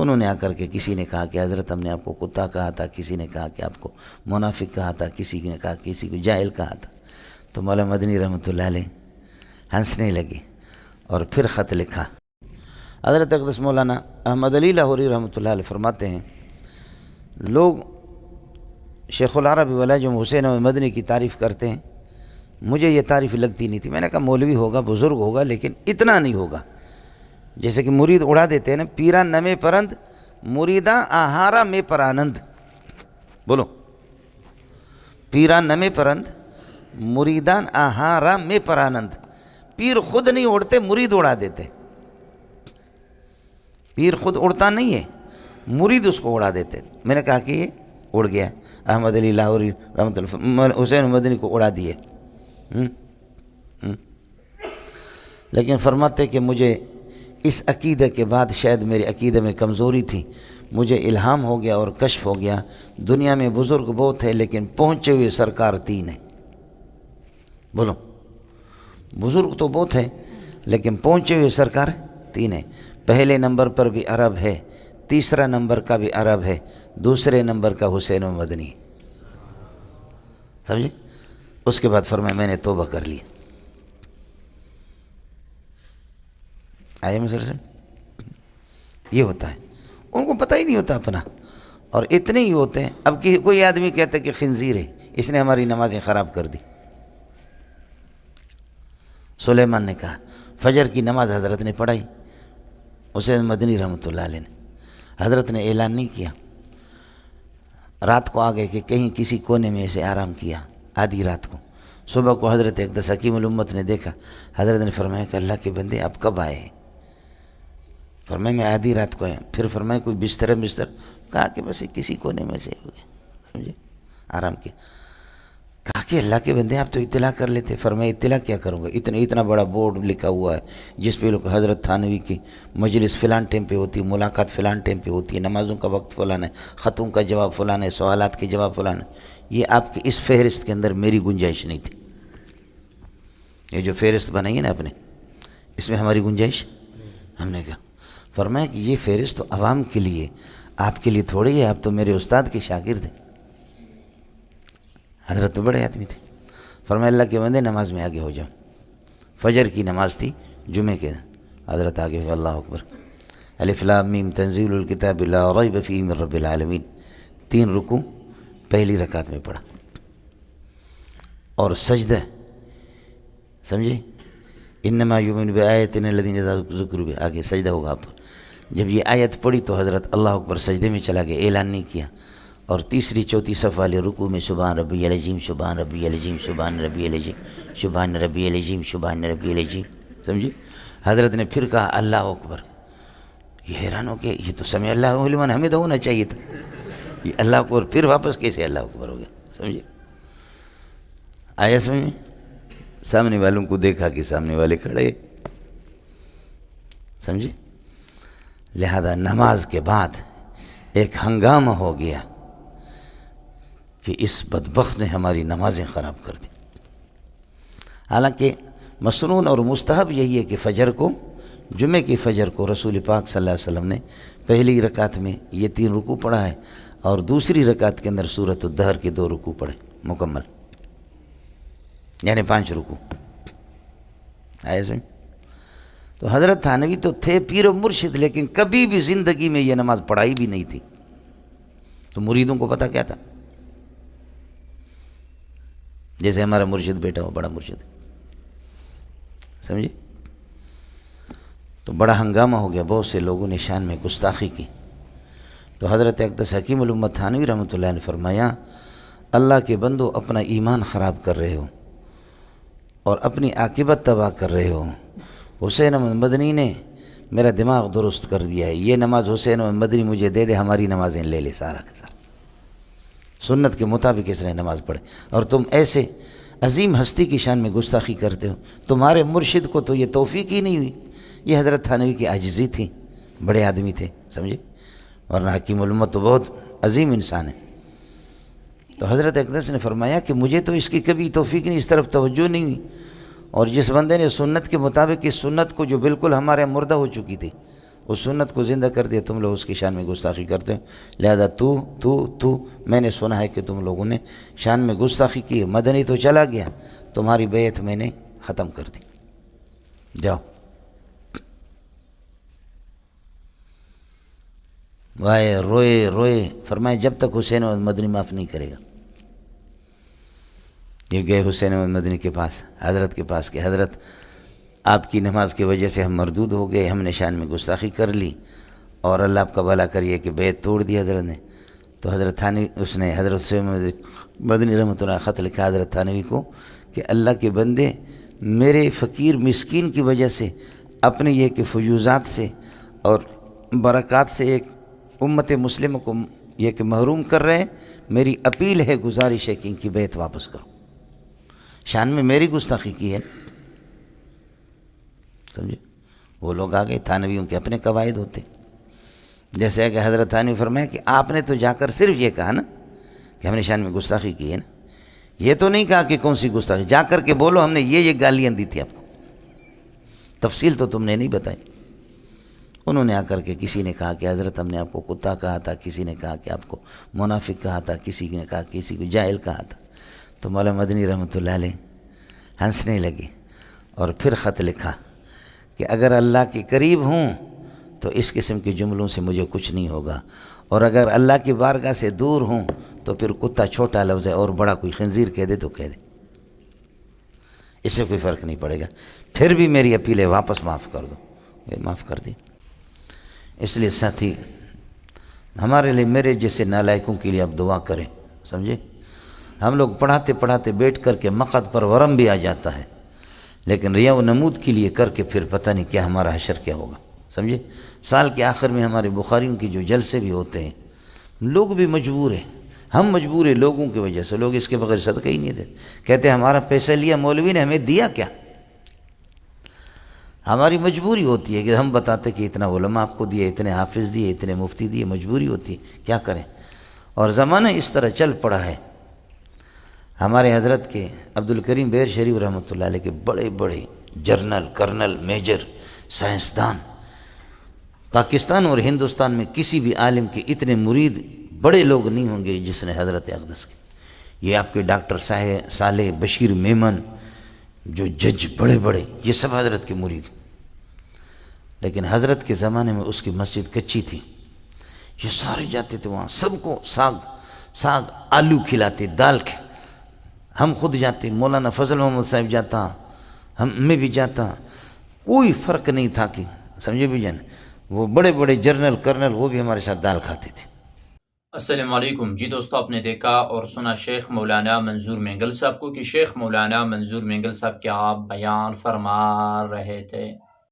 انہوں نے آ کر کے کسی نے کہا کہ حضرت ہم نے آپ کو کتا کہا تھا، کسی نے کہا کہ آپ کو منافق کہا تھا، کسی نے کہا کسی کو جاہل کہا تھا۔ تو مولانا مدنی رحمۃ اللہ علیہ ہنسنے لگے اور پھر خط لکھا۔ حضرت اقدس مولانا احمد علی لاہوری رحمۃ اللہ علیہ فرماتے ہیں لوگ شیخ العرب والعجم حسین احمد مدنی کی تعریف کرتے ہیں، مجھے یہ تعریف لگتی نہیں تھی۔ میں نے کہا مولوی ہوگا، بزرگ ہوگا، لیکن اتنا نہیں ہوگا۔ جیسے کہ مرید اڑا دیتے ہیں نا، پیران نمے پرند مریداں آہارا میں پر آنند۔ بولو، پیران نمے پرند مریدان آہارا میں پر آنند۔ پیر خود نہیں اڑتے، مرید اڑا دیتے۔ پیر خود اڑتا نہیں ہے، مرید اس کو اڑا دیتے۔ میں نے کہا کہ یہ اڑ گیا، احمد علی لاہوری رحمۃ اللہ حسین مدنی کو اڑا دیے۔ لیکن فرماتے کہ مجھے اس عقیدے کے بعد شاید میرے عقیدے میں کمزوری تھی، مجھے الہام ہو گیا اور کشف ہو گیا، دنیا میں بزرگ بہت ہے لیکن پہنچے ہوئے سرکار 3 ہیں۔ بولو، بزرگ تو بہت ہے لیکن پہنچے ہوئے سرکار 3 ہیں۔ پہلے نمبر پر بھی عرب ہے، تیسرا نمبر کا بھی عرب ہے، دوسرے نمبر کا حسین مدنی۔ سمجھے؟ اس کے بعد فرمایا میں نے توبہ کر لی۔ آئے مسئلہ سے یہ ہوتا ہے، ان کو پتہ ہی نہیں ہوتا اپنا، اور اتنے ہی ہوتے ہیں۔ اب کوئی آدمی کہتا ہے کہ خنزیر ہے، اس نے ہماری نمازیں خراب کر دی۔ سلیمان نے کہا، فجر کی نماز حضرت نے پڑھائی، حسین مدنی رحمۃ اللہ علیہ نے، حضرت نے اعلان نہیں کیا، رات کو آ گئے کہ کہیں کسی کونے میں ایسے آرام کیا آدھی رات کو۔ صبح کو حضرت اقدس حکیم الامت نے دیکھا، حضرت نے فرمایا کہ اللہ کے بندے آپ کب آئے ہیں؟ فرمایا میں آدھی رات کو آیا۔ پھر فرمایا کوئی بستر کہا کہ بس کسی کونے میں سے ہو گیا، سمجھے، آرام کیا۔ کہا کہ اللہ کے بندے آپ تو اطلاع کر لیتے۔ فرمایا اطلاع کیا کروں گا، اتنا بڑا بورڈ لکھا ہوا ہے جس پہ لوگ حضرت تھانوی کی مجلس فلان ٹائم پہ ہوتی ہے، ملاقات فلان ٹائم پہ ہوتی ہے، نمازوں کا وقت فلان ہے، خطوں کا جواب فلان ہے، سوالات کے جواب فلان ہے۔ یہ آپ کی اس فہرست کے اندر میری گنجائش نہیں تھی۔ یہ جو فہرست بنائی ہے نا آپ نے، اس میں ہماری گنجائش، ہم نے کہا، فرمایا کہ یہ فہرست تو عوام کے لیے، آپ کے لیے تھوڑی ہے، آپ تو میرے استاد کے شاگرد ہیں۔ حضرت تو بڑے آدمی تھے۔ فرمایا اللہ کے بندے نماز میں آگے ہو جاؤ۔ فجر کی نماز تھی جمعے کے، حضرت آگے ہوئے، اللہ اکبر، الف لام میم تنزیل الکتاب لا ریب فیہ من رب العالمین، 3 رکوع پہلی رکعت میں پڑھا، اور سجدہ، سمجھے، انما یؤمن بآیاتنا الذین اذا ذکروا بها، آگے سجدہ ہوگا آپ پر۔ جب یہ آیت پڑھی تو حضرت اللہ اکبر سجدے میں چلا گیا، اعلان نہیں کیا، اور تیسری چوتھی صف والے رکوع میں سبحان ربی العظیم سبحان ربی العظیم سبحان ربی العظیم سبحان ربی العظیم سبحان ربی العظیم، سمجھے۔ حضرت نے پھر کہا اللہ اکبر، یہ حیران ہو گیا، یہ تو سمع اللہ لمن حمدہ ہونا چاہیے تھا، یہ اللہ اکبر پھر واپس کیسے اللہ اکبر ہو گیا، سمجھے۔ آیا سمجھ میں؟ سامنے والوں کو دیکھا کہ سامنے والے کھڑے، سمجھے۔ لہذا نماز کے بعد ایک ہنگامہ ہو گیا کہ اس بدبخت نے ہماری نمازیں خراب کر دی۔ حالانکہ مسنون اور مستحب یہی ہے کہ فجر کو، جمعے کی فجر کو رسول پاک صلی اللہ علیہ وسلم نے پہلی رکعت میں یہ 3 رکوع پڑھا ہے، اور دوسری رکعت کے اندر سورۃ الدہر کے 2 رکوع پڑھے مکمل، یعنی 5 رکوع۔ آئے سمجھ؟ تو حضرت تھانوی تو تھے پیر و مرشد، لیکن کبھی بھی زندگی میں یہ نماز پڑھائی بھی نہیں تھی، تو مریدوں کو پتہ کیا تھا؟ جیسے ہمارا مرشد بیٹا ہو، بڑا مرشد، سمجھے۔ تو بڑا ہنگامہ ہو گیا، بہت سے لوگوں نے شان میں گستاخی کی۔ تو حضرت اقدس حکیم الامت تھانوی رحمۃ اللہ نے فرمایا، اللہ کے بندو اپنا ایمان خراب کر رہے ہو اور اپنی عاقبت تباہ کر رہے ہو۔ حسین احمد مدنی نے میرا دماغ درست کر دیا ہے، یہ نماز حسین احمد مدنی مجھے دے دے، ہماری نمازیں لے لے سارا کا سارا، سنت کے مطابق اس نے نماز پڑھے، اور تم ایسے عظیم ہستی کی شان میں گستاخی کرتے ہو، تمہارے مرشد کو تو یہ توفیق ہی نہیں ہوئی۔ یہ حضرت تھانوی کی عاجزی تھی، بڑے آدمی تھے، سمجھے، ورنہ حکیم الامت تو بہت عظیم انسان ہے۔ تو حضرت اقدس نے فرمایا کہ مجھے تو اس کی کبھی توفیق نہیں، اس طرف توجہ نہیں ہوئی، اور جس بندے نے سنت کے مطابق اس سنت کو جو بالکل ہمارے مردہ ہو چکی تھی اس سنت کو زندہ کر دیا، تم لوگ اس کی شان میں گستاخی کرتے ہو، لہذا تو میں نے سنا ہے کہ تم لوگوں نے شان میں گستاخی کی، مدنی تو چلا گیا، تمہاری بیعت میں نے ختم کر دی، جاؤ۔ وائے روئے روئے، فرمائے جب تک حسین احمد مدنی معاف نہیں کرے گا۔ یہ گئے حسین احمد مدنی کے پاس، حضرت کے پاس، کہ حضرت آپ کی نماز کی وجہ سے ہم مردود ہو گئے، ہم نے شان میں گستاخی کر لی، اور اللہ آپ کا بھلا کریے کہ بیعت توڑ دی حضرت نے۔ تو حضرت تھانوی، اس نے حضرت حسین احمد مدنی رحمۃ اللہ خط لکھا حضرت تھانوی کو کہ اللہ کے بندے، میرے فقیر مسکین کی وجہ سے، اپنے یہ کہ فیوزات سے اور برکات سے ایک امت مسلمہ کو یہ کہ محروم کر رہے ہیں، میری اپیل ہے، گزارش ہے کہ ان کی بیعت واپس کرو، شان میں میری گستاخی کی ہے، سمجھے؟ وہ لوگ آ گئے، تھانویوں کے اپنے قواعد ہوتے، جیسے ہے کہ حضرت تھانوی فرمایا کہ آپ نے تو جا کر صرف یہ کہا نا کہ ہم نے شان میں گستاخی کی ہے نا، یہ تو نہیں کہا کہ کون سی گستاخی، جا کر کے بولو ہم نے یہ گالیاں دی تھی آپ کو، تفصیل تو تم نے نہیں بتائی۔ انہوں نے آ کر کے، کسی نے کہا کہ حضرت ہم نے آپ کو کتا کہا تھا، کسی نے کہا کہ آپ کو منافق کہا تھا، کسی نے کہا کسی کو جاہل کہا تھا، تو مولانا مدنی رحمۃ اللہ علیہ ہنسنے لگے اور پھر خط لکھا کہ اگر اللہ کے قریب ہوں تو اس قسم کے جملوں سے مجھے کچھ نہیں ہوگا، اور اگر اللہ کی بارگاہ سے دور ہوں تو پھر کتا چھوٹا لفظ ہے اور بڑا کوئی خنزیر کہہ دے تو کہہ دے، اس سے کوئی فرق نہیں پڑے گا، پھر بھی میری اپیل ہے واپس معاف کر دو، یہ معاف کر دی۔ اس لیے ساتھی، ہمارے لیے، میرے جیسے نالائقوں کے لیے آپ دعا کریں، سمجھے؟ ہم لوگ پڑھاتے پڑھاتے بیٹھ کر کے مقعد پر ورم بھی آ جاتا ہے، لیکن ریا و نمود کے لیے کر کے پھر پتہ نہیں کیا ہمارا حشر کیا ہوگا، سمجھے؟ سال کے آخر میں ہمارے بخاریوں کی جو جلسے بھی ہوتے ہیں، لوگ بھی مجبور ہیں، ہم مجبور ہیں لوگوں کی وجہ سے، لوگ اس کے بغیر صدقہ ہی نہیں دیتے، کہتے ہیں ہمارا پیسہ لیا مولوی نے، ہمیں دیا کیا؟ ہماری مجبوری ہوتی ہے کہ ہم بتاتے کہ اتنا علماء آپ کو دیے، اتنے حافظ دیے، اتنے مفتی دیے، مجبوری ہوتی ہے، کیا کریں؟ اور زمانہ اس طرح چل پڑا ہے۔ ہمارے حضرت کے عبدالکریم بیر شریف رحمۃ اللہ علیہ کے بڑے بڑے جرنل، کرنل، میجر، سائنسدان، پاکستان اور ہندوستان میں کسی بھی عالم کے اتنے مرید بڑے لوگ نہیں ہوں گے جس نے حضرت اقدس کے۔ یہ آپ کے ڈاکٹر صالح بشیر میمن، جو جج بڑے بڑے، یہ سب حضرت کے مرید، لیکن حضرت کے زمانے میں اس کی مسجد کچی تھی، یہ سارے جاتے تھے وہاں، سب کو ساگ آلو کھلاتے، دال ہم خود جاتے، مولانا فضل محمد صاحب جاتا، میں بھی جاتا، کوئی فرق نہیں تھا کہ، سمجھے بھی جان، وہ بڑے بڑے جرنل کرنل وہ بھی ہمارے ساتھ دال کھاتے تھے۔ السلام علیکم جی دوستو، آپ نے دیکھا اور سنا شیخ مولانا منظور مینگل صاحب کو کہ شیخ مولانا منظور مینگل صاحب کیا بیان فرما رہے تھے۔